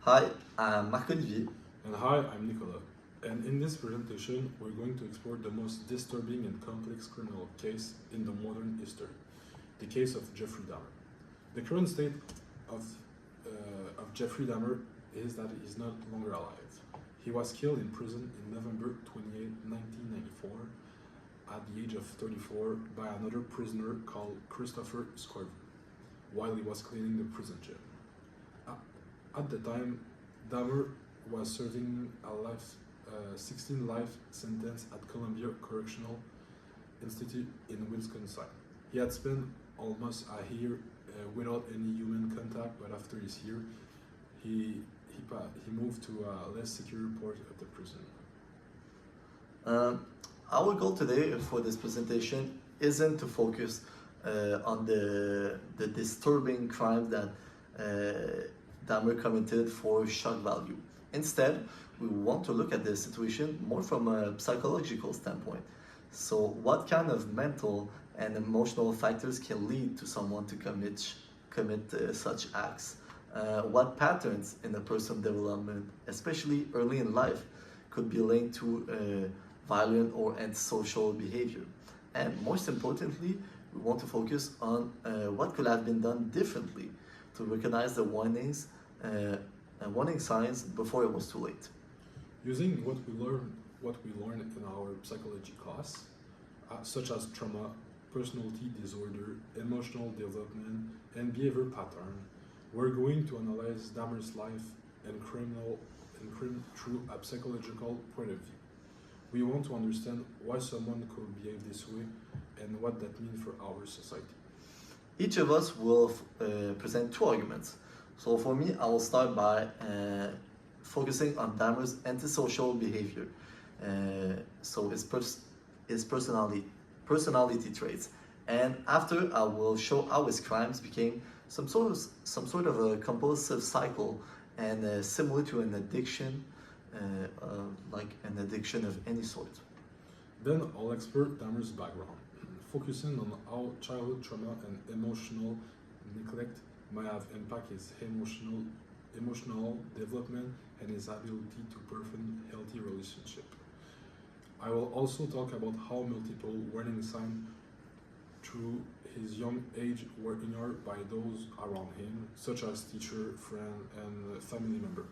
Hi, I'm Marc-Olivier. And hi, I'm Nicolas. And in this presentation, we're going to explore the most disturbing and complex criminal case in the modern history, the case of Jeffrey Dahmer. The current state of, Jeffrey Dahmer is that he is no longer alive. He was killed in prison in November 28, 1994, at the age of 34, by another prisoner called Christopher Scorvin, while he was cleaning the prison gym. At the time, Dahmer was serving a 16 life sentence at Columbia Correctional Institute in Wisconsin. He had spent almost a year without any human contact, but after his year, he moved to a less secure part of the prison. Our goal today for this presentation isn't to focus on the disturbing crime that Dahmer committed for shock value. Instead, we want to look at the situation more from a psychological standpoint. So, what kind of mental and emotional factors can lead to someone to commit such acts? What patterns in a person's development, especially early in life, could be linked to violent or antisocial behavior? And most importantly, we want to focus on what could have been done differently to recognize the warning signs before it was too late. Using what we learned in our psychology class, such as trauma, personality disorder, emotional development, and behavior pattern, we're going to analyze Dahmer's life and crime through a psychological point of view. We want to understand why someone could behave this way and what that means for our society. Each of us will present two arguments. So for me, I will start by focusing on Dahmer's antisocial behavior. So his personality traits. And after, I will show how his crimes became some sort of a compulsive cycle and similar to an addiction, like an addiction of any sort. Then I'll explore Dahmer's background, focusing on how childhood trauma and emotional neglect might have impacted his emotional development and his ability to perform healthy relationship. I will also talk about how multiple warning signs through his young age were ignored by those around him, such as teacher, friend, and family member.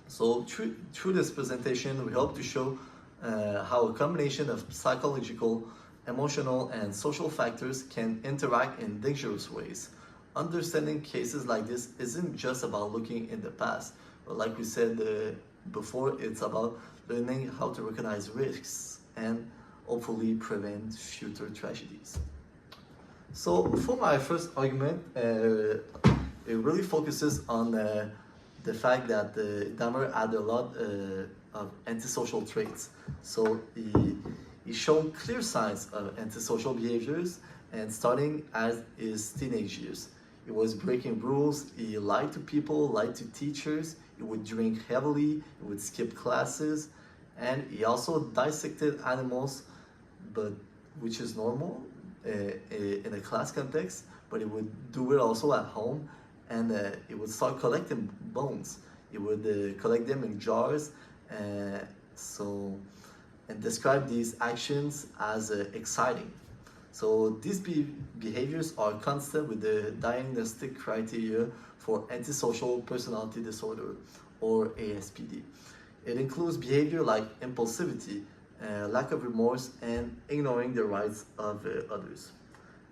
So through this presentation, we hope to show how a combination of psychological, emotional, and social factors can interact in dangerous ways. Understanding cases like this isn't just about looking in the past, but like we said before, it's about learning how to recognize risks and hopefully prevent future tragedies. So for my first argument, it really focuses on the fact that Dahmer had a lot of antisocial traits. So he showed clear signs of antisocial behaviors, and starting as his teenage years. He was breaking rules, he lied to people, lied to teachers, he would drink heavily, he would skip classes, and he also dissected animals, but which is normal in a class context, but he would do it also at home, and he would start collecting bones. He would collect them in jars, and describe these actions as exciting. So these behaviors are consistent with the diagnostic criteria for antisocial personality disorder, or ASPD. It includes behavior like impulsivity, lack of remorse, and ignoring the rights of others.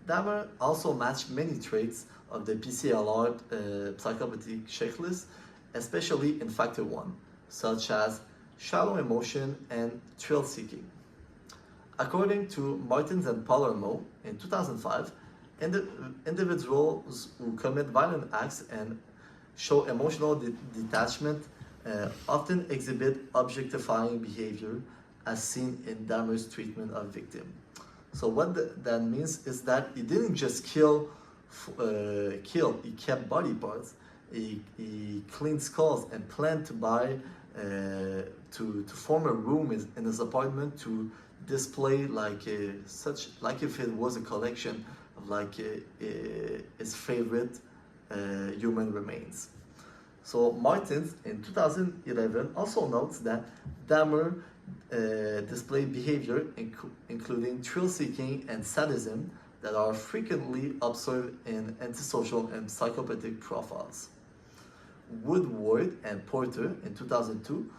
Dahmer also matched many traits of the PCLR psychopathic checklist, especially in factor 1, such as shallow emotion and thrill-seeking. According to Martins and Palermo in 2005, individuals who commit violent acts and show emotional detachment often exhibit objectifying behavior as seen in Dahmer's treatment of victim. So what that means is that he didn't just kill, he kept body parts, he cleaned skulls and planned to buy, to form a room in his apartment to display like if it was a collection of his favorite human remains. So Martins in 2011 also notes that Dahmer displayed behavior including thrill-seeking and sadism that are frequently observed in antisocial and psychopathic profiles. Woodward and Porter in 2002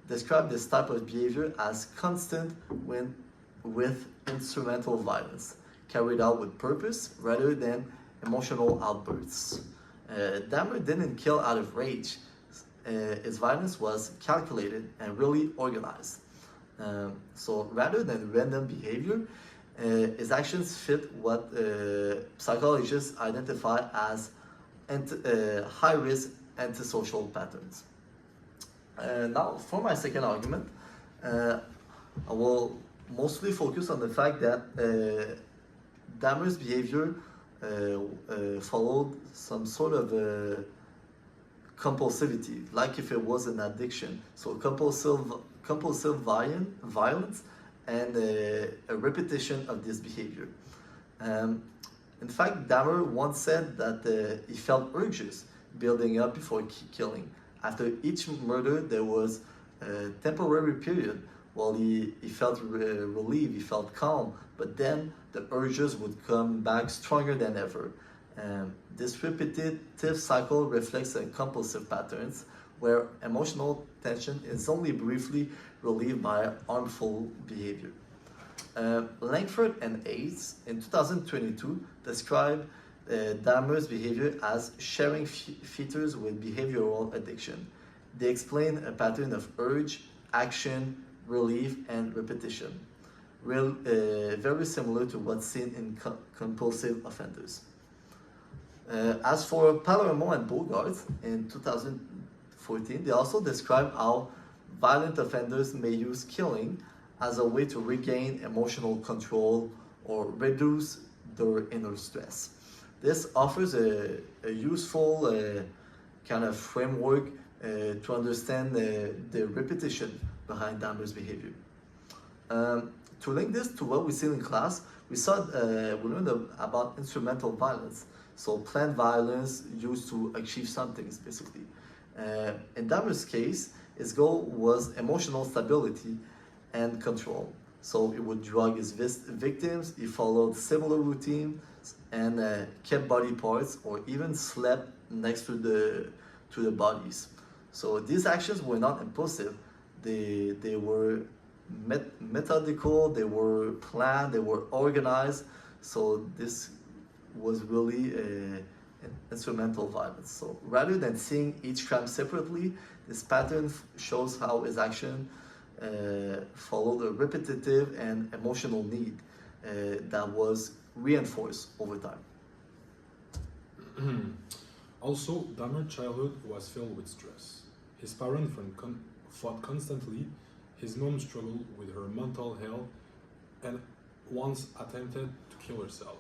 described this type of behavior as constant with instrumental violence, carried out with purpose rather than emotional outbursts. Dahmer didn't kill out of rage. His violence was calculated and really organized. So rather than random behavior, his actions fit what psychologists identify as high-risk antisocial patterns. Now, for my second argument, I will mostly focus on the fact that Dahmer's behavior followed some sort of compulsivity, like if it was an addiction. So compulsive violence and a repetition of this behavior. In fact, Dahmer once said that he felt urges building up before killing. After each murder, there was a temporary period while he felt relieved, he felt calm, but then the urges would come back stronger than ever. This repetitive cycle reflects a compulsive patterns where emotional tension is only briefly relieved by harmful behavior. Langford and Hayes in 2022 described Dahmer's behavior as sharing features with behavioral addiction. They explain a pattern of urge, action, relief, and repetition, very similar to what's seen in compulsive offenders. As for Palermo and Bogart in 2014, they also describe how violent offenders may use killing as a way to regain emotional control or reduce their inner stress. This offers a useful kind of framework to understand the repetition behind Dahmer's behavior. To link this to what we see in class, we learned about instrumental violence. So planned violence used to achieve something, basically. In Dahmer's case, his goal was emotional stability and control. So he would drug his victims, he followed similar routines, and kept body parts or even slept next to the bodies. So these actions were not impulsive. They were methodical, they were planned, they were organized. So this was really instrumental violence. So rather than seeing each crime separately, this pattern shows how his action followed a repetitive and emotional need that was reinforced over time. Also, Dahmer's childhood was filled with stress. His parents fought constantly, his mom struggled with her mental health and once attempted to kill herself.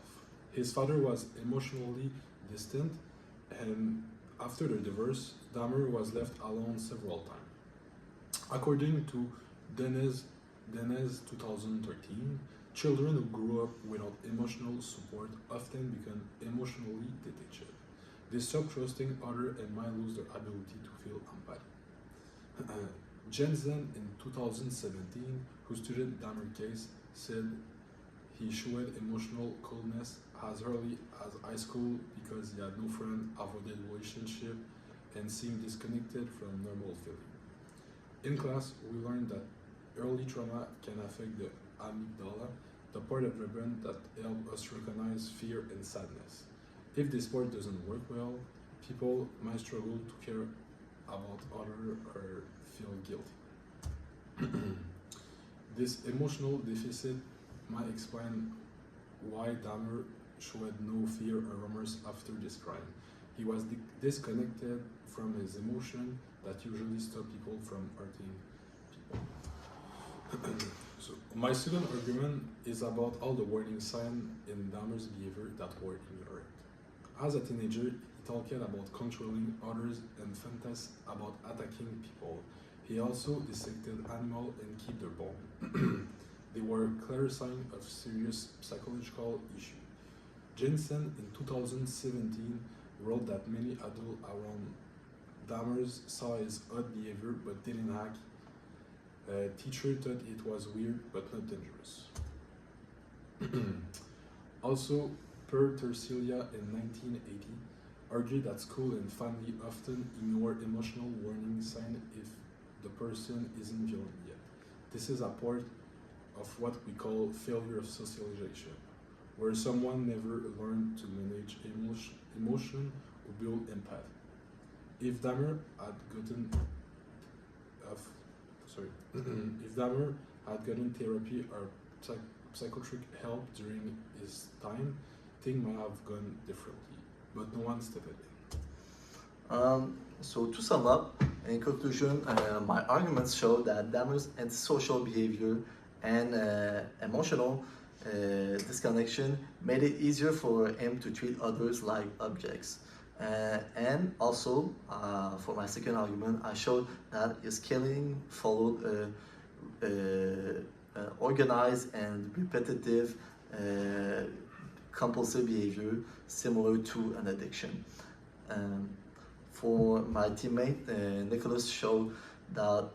His father was emotionally distant, and after the divorce, Dahmer was left alone several times. According to Denez 2013, children who grew up without emotional support often become emotionally detached. They stop trusting others and might lose their ability to feel empathy. Jensen in 2017, who studied Dahmer's case, said he showed emotional coldness as early as high school because he had no friend, avoided relationship, and seemed disconnected from normal feeling. In class, we learned that early trauma can affect the amygdala, the part of the brain that helps us recognize fear and sadness. If this part doesn't work well, people might struggle to care about others or feel guilty. This emotional deficit might explain why Dahmer showed no fear or remorse after this crime. He was disconnected from his emotion that usually stop people from hurting people. So my second argument is about all the warning signs in Dahmer's behavior that were ignored. As a teenager, he talked about controlling others and fantasized about attacking people. He also dissected animals and kept their bone. They were clear signs of serious psychological issues. Jensen in 2017 wrote that many adults around Dammers saw his odd behavior but didn't act. Teacher thought it was weird but not dangerous. Also, Per Tersilia in 1980 argued that school and family often ignore emotional warning signs if the person isn't violent yet. This is a part of what we call failure of socialization, where someone never learned to manage emotion or build empathy. If Dahmer had gotten if Dahmer had gotten therapy or psychiatric help during his time, things might have gone differently. But no one stepped in. So to sum up, in conclusion, my arguments show that Dahmer's antisocial behavior and emotional disconnection made it easier for him to treat others like objects. And also, for my second argument, I showed that his killing followed organized and repetitive compulsive behavior similar to an addiction. For my teammate, Nicholas showed that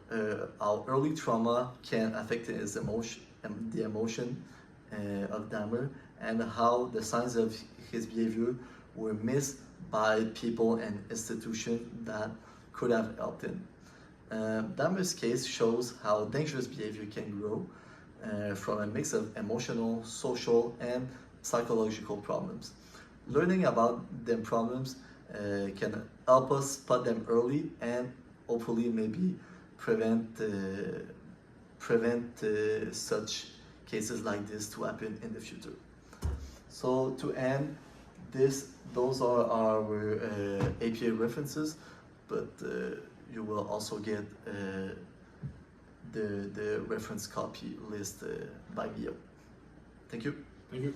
how early trauma can affect his emotion, the emotion of Dahmer, and how the signs of his behavior were missed by people and institutions that could have helped him. Dahmer's case shows how dangerous behavior can grow from a mix of emotional, social, and psychological problems. Learning about them problems can help us spot them early and hopefully maybe prevent such cases like this to happen in the future. So to end, those are our APA references, but you will also get the reference copy list by Guillaume. Thank you. Thank you.